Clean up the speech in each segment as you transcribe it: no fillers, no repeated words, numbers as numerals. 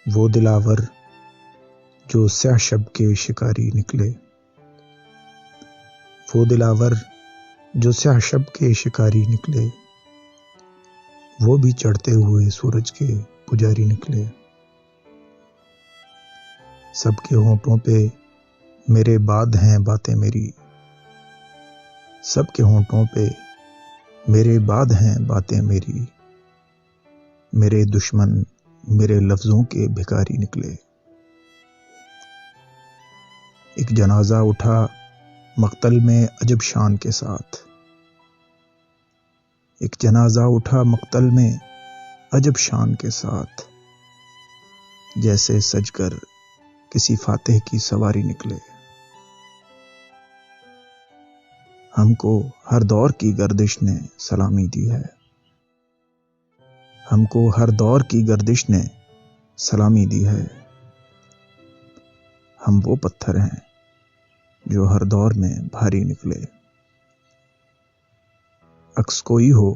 وہ دلاور جو سیاہ شب کے شکاری نکلے، وہ دلاور جو سیاہ شب کے شکاری نکلے، وہ بھی چڑھتے ہوئے سورج کے پجاری نکلے۔ سب کے ہونٹوں پہ میرے بعد ہیں باتیں میری، سب کے ہونٹوں پہ میرے بعد ہیں باتیں میری، میرے دشمن میرے لفظوں کے بھکاری نکلے۔ ایک جنازہ اٹھا مقتل میں عجب شان کے ساتھ، ایک جنازہ اٹھا مقتل میں عجب شان کے ساتھ، جیسے سج کر کسی فاتح کی سواری نکلے۔ ہم کو ہر دور کی گردش نے سلامی دی ہے، ہم کو ہر دور کی گردش نے سلامی دی ہے۔ ہم وہ پتھر ہیں جو ہر دور میں بھاری نکلے۔ عکس کوئی ہو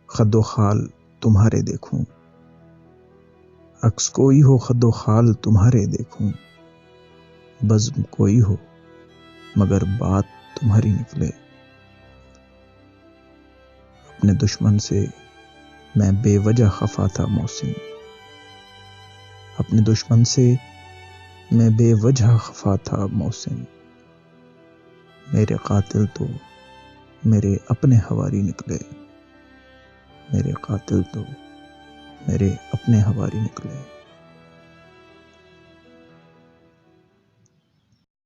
خد و خال تمہارے دیکھوں، عکس کوئی ہو خد و خال تمہارے دیکھوں، بزم کوئی ہو مگر بات تمہاری نکلے۔ اپنے دشمن سے میں بے وجہ خفا تھا محسن، اپنے دشمن سے میں بے وجہ خفا تھا محسن، میرے قاتل تو میرے اپنے ہواری نکلے، میرے قاتل تو میرے اپنے ہواری نکلے۔